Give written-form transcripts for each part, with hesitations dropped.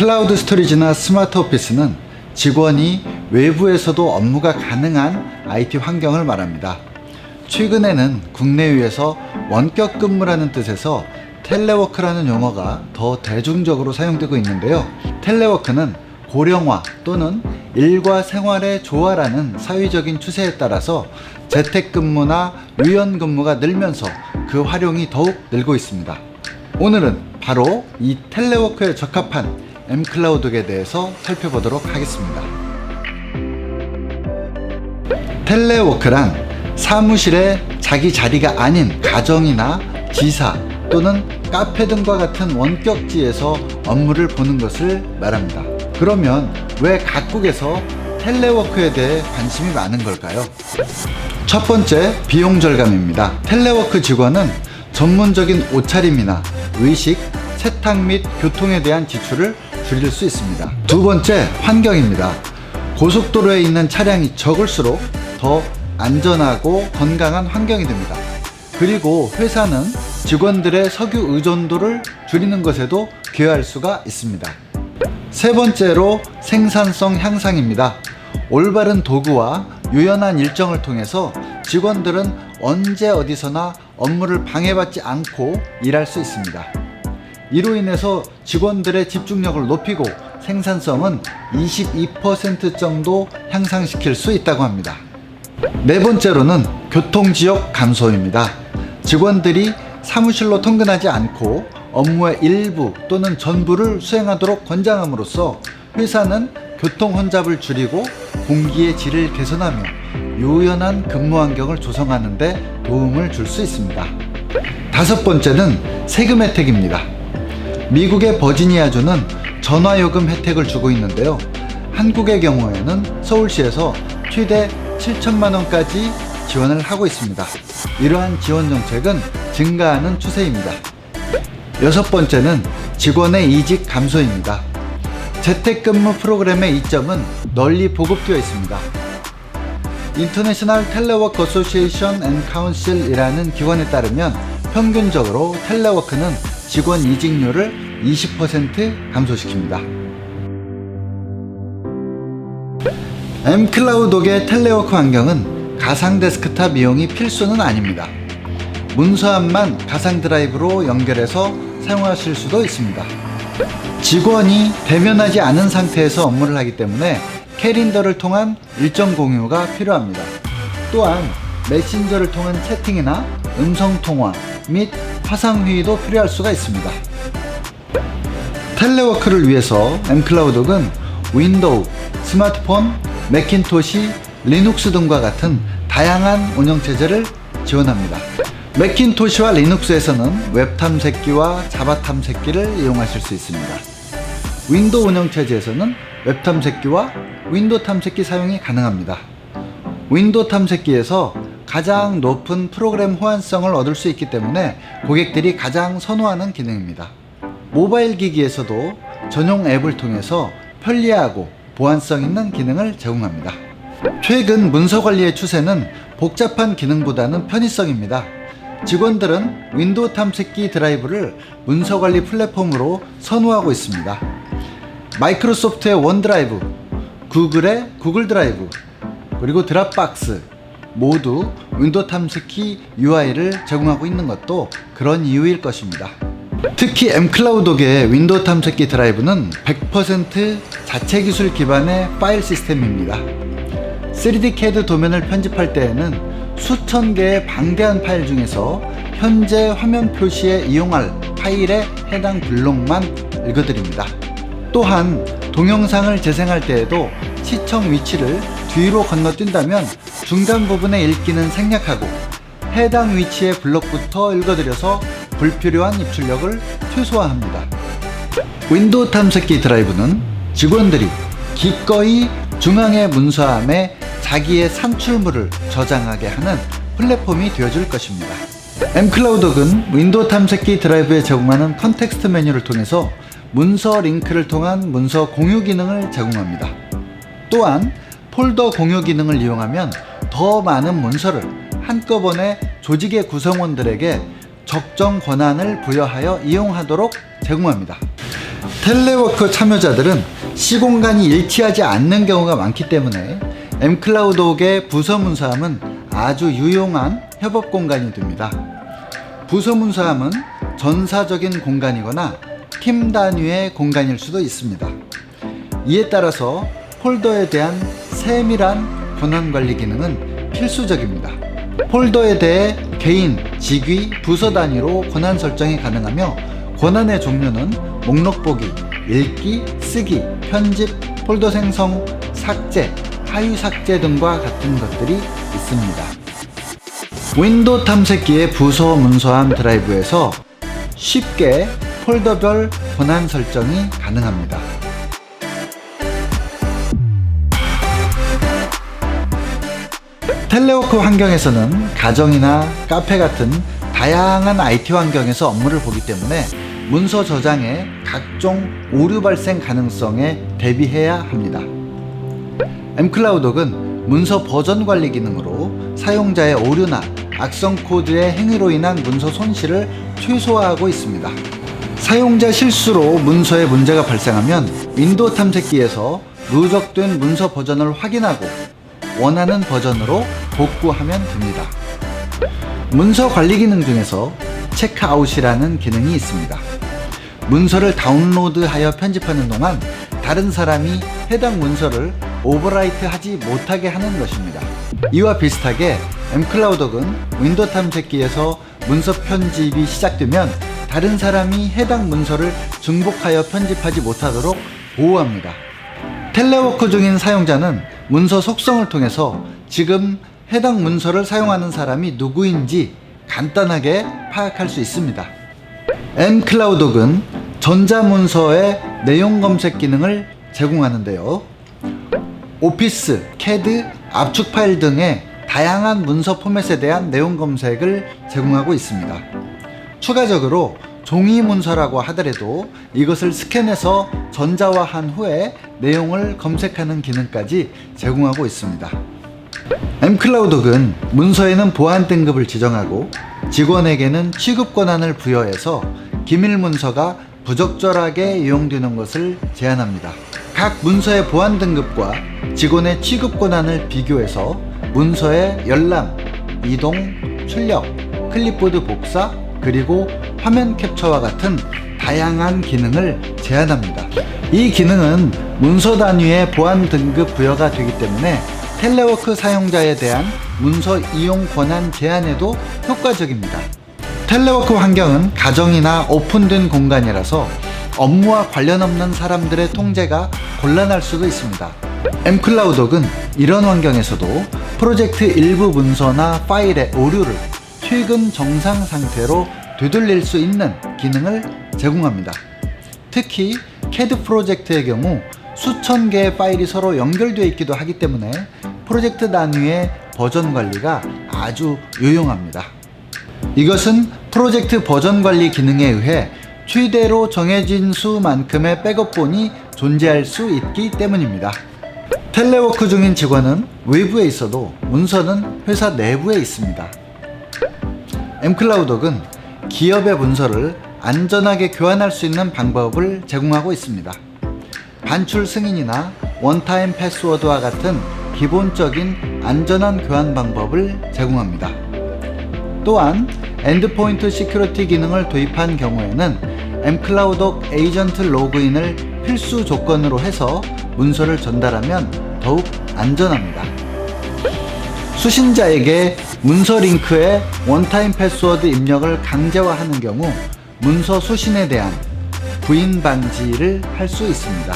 클라우드 스토리지나 스마트 오피스는 직원이 외부에서도 업무가 가능한 IT 환경을 말합니다. 최근에는 국내외에서 원격 근무라는 뜻에서 텔레워크라는 용어가 더 대중적으로 사용되고 있는데요. 텔레워크는 고령화 또는 일과 생활의 조화라는 사회적인 추세에 따라서 재택근무나 유연근무가 늘면서 그 활용이 더욱 늘고 있습니다. 오늘은 바로 이 텔레워크에 적합한 mCloud에 대해서 살펴보도록 하겠습니다. 텔레워크란 사무실에 자기 자리가 아닌 가정이나 지사 또는 카페 등과 같은 원격지에서 업무를 보는 것을 말합니다. 그러면 왜 각국에서 텔레워크에 대해 관심이 많은 걸까요? 첫 번째, 비용 절감입니다. 텔레워크 직원은 전문적인 옷차림이나 의식, 세탁 및 교통에 대한 지출을 줄일 수 있습니다. 두 번째, 환경입니다. 고속도로에 있는 차량이 적을수록 더 안전하고 건강한 환경이 됩니다. 그리고 회사는 직원들의 석유 의존도를 줄이는 것에도 기여할 수가 있습니다. 세 번째로 생산성 향상입니다. 올바른 도구와 유연한 일정을 통해서 직원들은 언제 어디서나 업무를 방해받지 않고 일할 수 있습니다. 이로 인해서 직원들의 집중력을 높이고 생산성은 22% 정도 향상시킬 수 있다고 합니다. 네 번째로는 교통지역 감소입니다. 직원들이 사무실로 통근하지 않고 업무의 일부 또는 전부를 수행하도록 권장함으로써 회사는 교통 혼잡을 줄이고 공기의 질을 개선하며 유연한 근무 환경을 조성하는 데 도움을 줄 수 있습니다. 다섯 번째는 세금 혜택입니다. 미국의 버지니아주는 전화요금 혜택을 주고 있는데요. 한국의 경우에는 서울시에서 최대 7천만 원까지 지원을 하고 있습니다. 이러한 지원 정책은 증가하는 추세입니다. 여섯 번째는 직원의 이직 감소입니다. 재택근무 프로그램의 이점은 널리 보급되어 있습니다. 인터내셔널 텔레워크 어소시에이션 앤 카운실이라는 기관에 따르면 평균적으로 텔레워크는 직원 이직률을 20% 감소시킵니다. mCloud의 텔레워크 환경은 가상 데스크탑 이용이 필수는 아닙니다. 문서함만 가상 드라이브로 연결해서 사용하실 수도 있습니다. 직원이 대면하지 않은 상태에서 업무를 하기 때문에 캘린더를 통한 일정 공유가 필요합니다. 또한 메신저를 통한 채팅이나 음성통화 및 화상회의도 필요할 수가 있습니다. 텔레워크를 위해서 mCloud은 윈도우, 스마트폰, 매킨토시, 리눅스 등과 같은 다양한 운영체제를 지원합니다. 매킨토시와 리눅스에서는 웹 탐색기와 자바 탐색기를 이용하실 수 있습니다. 윈도우 운영체제에서는 웹 탐색기와 윈도우 탐색기 사용이 가능합니다. 윈도우 탐색기에서 가장 높은 프로그램 호환성을 얻을 수 있기 때문에 고객들이 가장 선호하는 기능입니다. 모바일 기기에서도 전용 앱을 통해서 편리하고 보안성 있는 기능을 제공합니다. 최근 문서 관리의 추세는 복잡한 기능보다는 편의성입니다. 직원들은 윈도우 탐색기 드라이브를 문서 관리 플랫폼으로 선호하고 있습니다. 마이크로소프트의 원드라이브, 구글의 구글 드라이브, 그리고 드랍박스 모두 윈도우 탐색기 UI를 제공하고 있는 것도 그런 이유일 것입니다. 특히 mCloud계의 윈도우 탐색기 드라이브는 100% 자체 기술 기반의 파일 시스템입니다. 3D CAD 도면을 편집할 때에는 수천 개의 방대한 파일 중에서 현재 화면 표시에 이용할 파일의 해당 블록만 읽어드립니다. 또한 동영상을 재생할 때에도 시청 위치를 뒤로 건너뛴다면 중간 부분의 읽기는 생략하고 해당 위치의 블록부터 읽어드려서 불필요한 입출력을 최소화합니다. 윈도우 탐색기 드라이브는 직원들이 기꺼이 중앙의 문서함에 자기의 산출물을 저장하게 하는 플랫폼이 되어줄 것입니다. mCloud은 윈도우 탐색기 드라이브에 제공하는 컨텍스트 메뉴를 통해서 문서 링크를 통한 문서 공유 기능을 제공합니다. 또한 폴더 공유 기능을 이용하면 더 많은 문서를 한꺼번에 조직의 구성원들에게 적정 권한을 부여하여 이용하도록 제공합니다. 텔레워크 참여자들은 시공간이 일치하지 않는 경우가 많기 때문에 mCloud옥의 부서 문서함은 아주 유용한 협업 공간이 됩니다. 부서 문서함은 전사적인 공간이거나 팀 단위의 공간일 수도 있습니다. 이에 따라서 폴더에 대한 세밀한 권한관리 기능은 필수적입니다. 폴더에 대해 개인, 직위, 부서 단위로 권한 설정이 가능하며 권한의 종류는 목록 보기, 읽기, 쓰기, 편집, 폴더 생성, 삭제, 하위 삭제 등과 같은 것들이 있습니다. 윈도우 탐색기의 부서 문서함 드라이브에서 쉽게 폴더별 권한 설정이 가능합니다. 텔레워크 환경에서는 가정이나 카페 같은 다양한 IT 환경에서 업무를 보기 때문에 문서 저장의 각종 오류 발생 가능성에 대비해야 합니다. mCloud옥은 문서 버전 관리 기능으로 사용자의 오류나 악성 코드의 행위로 인한 문서 손실을 최소화하고 있습니다. 사용자 실수로 문서에 문제가 발생하면 윈도우 탐색기에서 누적된 문서 버전을 확인하고 원하는 버전으로 복구하면 됩니다. 문서 관리 기능 중에서 체크아웃이라는 기능이 있습니다. 문서를 다운로드하여 편집하는 동안 다른 사람이 해당 문서를 오버라이트 하지 못하게 하는 것입니다. 이와 비슷하게 mCloud옥은 윈도우 탐색기에서 문서 편집이 시작되면 다른 사람이 해당 문서를 중복하여 편집하지 못하도록 보호합니다. 텔레워크 중인 사용자는 문서 속성을 통해서 지금 해당 문서를 사용하는 사람이 누구인지 간단하게 파악할 수 있습니다. mCloud옥은 전자문서의 내용 검색 기능을 제공하는데요. 오피스, CAD, 압축 파일 등의 다양한 문서 포맷에 대한 내용 검색을 제공하고 있습니다. 추가적으로 종이 문서라고 하더라도 이것을 스캔해서 전자화한 후에 내용을 검색하는 기능까지 제공하고 있습니다. mCloud옥은 문서에는 보안 등급을 지정하고 직원에게는 취급 권한을 부여해서 기밀 문서가 부적절하게 이용되는 것을 제한합니다. 각 문서의 보안 등급과 직원의 취급 권한을 비교해서 문서의 열람, 이동, 출력, 클립보드 복사, 그리고 화면 캡처와 같은 다양한 기능을 제한합니다. 이 기능은 문서 단위의 보안 등급 부여가 되기 때문에 텔레워크 사용자에 대한 문서 이용 권한 제한에도 효과적입니다. 텔레워크 환경은 가정이나 오픈된 공간이라서 업무와 관련 없는 사람들의 통제가 곤란할 수도 있습니다. mCloud옥은 이런 환경에서도 프로젝트 일부 문서나 파일의 오류를 최근 정상 상태로 되돌릴 수 있는 기능을 제공합니다. 특히 CAD 프로젝트의 경우 수천 개의 파일이 서로 연결되어 있기도 하기 때문에 프로젝트 단위의 버전 관리가 아주 유용합니다. 이것은 프로젝트 버전 관리 기능에 의해 최대로 정해진 수만큼의 백업본이 존재할 수 있기 때문입니다. 텔레워크 중인 직원은 외부에 있어도 문서는 회사 내부에 있습니다. mCloud옥은 기업의 문서를 안전하게 교환할 수 있는 방법을 제공하고 있습니다. 반출 승인이나 원타임 패스워드와 같은 기본적인 안전한 교환 방법을 제공합니다. 또한 엔드포인트 시큐리티 기능을 도입한 경우에는 mCloud옥 에이전트 로그인을 필수 조건으로 해서 문서를 전달하면 더욱 안전합니다. 수신자에게 문서 링크에 원타임 패스워드 입력을 강제화하는 경우 문서 수신에 대한 부인 방지를 할 수 있습니다.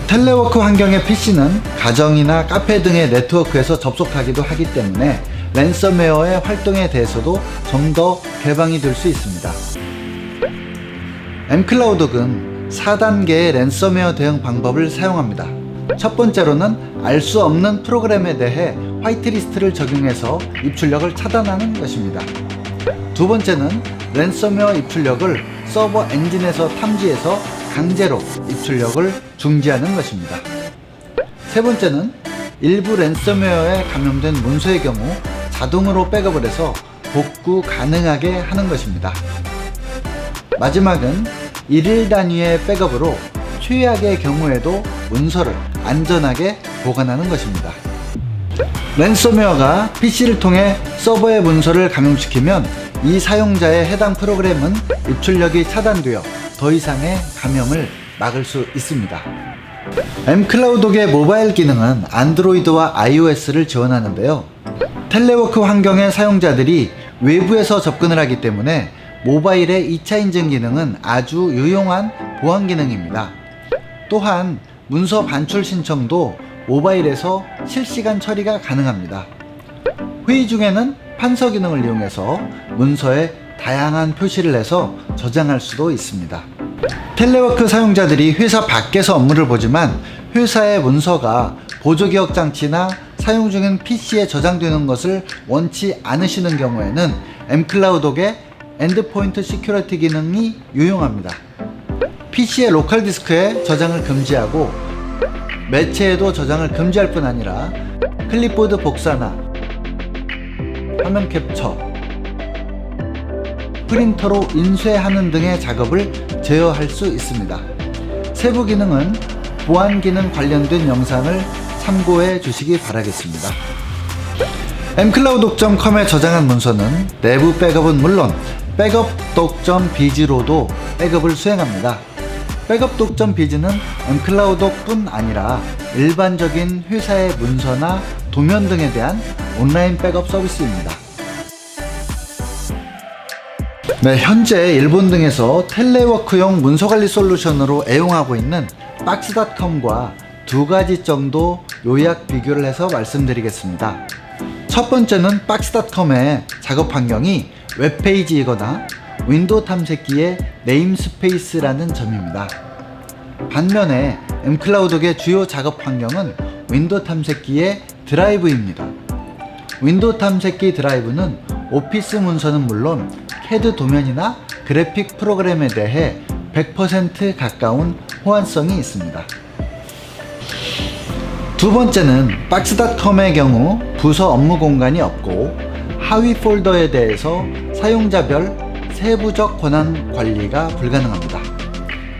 텔레워크 환경의 PC는 가정이나 카페 등의 네트워크에서 접속하기도 하기 때문에 랜섬웨어의 활동에 대해서도 좀 더 개방이 될 수 있습니다. mCloud옥은 4단계의 랜섬웨어 대응 방법을 사용합니다. 첫 번째로는 알 수 없는 프로그램에 대해 화이트리스트를 적용해서 입출력을 차단하는 것입니다. 두 번째는 랜섬웨어 입출력을 서버 엔진에서 탐지해서 강제로 입출력을 중지하는 것입니다. 세 번째는 일부 랜섬웨어에 감염된 문서의 경우 자동으로 백업을 해서 복구 가능하게 하는 것입니다. 마지막은 일일 단위의 백업으로 최악의 경우에도 문서를 안전하게 보관하는 것입니다. 랜섬웨어가 PC를 통해 서버의 문서를 감염시키면 이 사용자의 해당 프로그램은 입출력이 차단되어 더 이상의 감염을 막을 수 있습니다. mCloud옥의 모바일 기능은 안드로이드와 iOS를 지원하는데요. 텔레워크 환경의 사용자들이 외부에서 접근을 하기 때문에 모바일의 2차 인증 기능은 아주 유용한 보안 기능입니다. 또한 문서 반출 신청도 모바일에서 실시간 처리가 가능합니다. 회의 중에는 판서 기능을 이용해서 문서에 다양한 표시를 해서 저장할 수도 있습니다. 텔레워크 사용자들이 회사 밖에서 업무를 보지만 회사의 문서가 보조기억 장치나 사용 중인 PC에 저장되는 것을 원치 않으시는 경우에는 mCloud옥의 엔드포인트 시큐리티 기능이 유용합니다. PC의 로컬 디스크에 저장을 금지하고 매체에도 저장을 금지할 뿐 아니라 클립보드 복사나 화면 캡처, 프린터로 인쇄하는 등의 작업을 제어할 수 있습니다. 세부 기능은 보안 기능 관련된 영상을 참고해 주시기 바라겠습니다. mCloudok.com에 저장한 문서는 내부 백업은 물론 백업독.biz로도 백업을 수행합니다. 백업독.biz는 mCloudok 뿐 아니라 일반적인 회사의 문서나 도면 등에 대한 온라인 백업 서비스입니다. 네, 현재 일본 등에서 텔레워크용 문서관리 솔루션으로 애용하고 있는 박스.com과 두 가지 정도 요약 비교를 해서 말씀드리겠습니다. 첫 번째는 박스.com의 작업 환경이 웹페이지이거나 윈도우 탐색기의 네임스페이스라는 점입니다. 반면에 mCloud옥의 주요 작업 환경은 윈도우 탐색기의 드라이브입니다. 윈도우 탐색기 드라이브는 오피스 문서는 물론 CAD 도면이나 그래픽 프로그램에 대해 100% 가까운 호환성이 있습니다. 두 번째는 박스.com의 경우 부서 업무 공간이 없고 하위 폴더에 대해서 사용자별 세부적 권한 관리가 불가능합니다.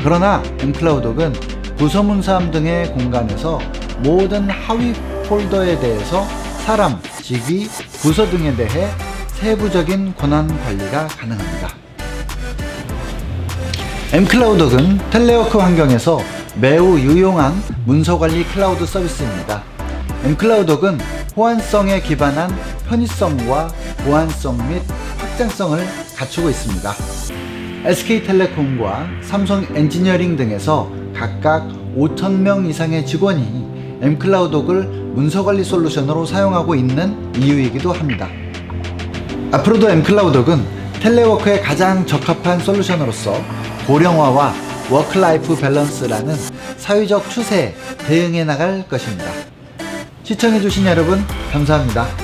그러나 mCloud옥은 부서 문서함 등의 공간에서 모든 하위 폴더에 대해서 사람, 직위, 부서 등에 대해 세부적인 권한 관리가 가능합니다. mCloud옥은 텔레워크 환경에서 매우 유용한 문서관리 클라우드 서비스입니다. mCloud옥은 호환성에 기반한 편의성과 보안성 및 확장성을 갖추고 있습니다. SK텔레콤과 삼성 엔지니어링 등에서 각각 5,000명 이상의 직원이 mCloud옥을 문서관리 솔루션으로 사용하고 있는 이유이기도 합니다. 앞으로도 mCloud옥은 텔레워크에 가장 적합한 솔루션으로서 고령화와 워크라이프 밸런스라는 사회적 추세에 대응해 나갈 것입니다. 시청해주신 여러분 감사합니다.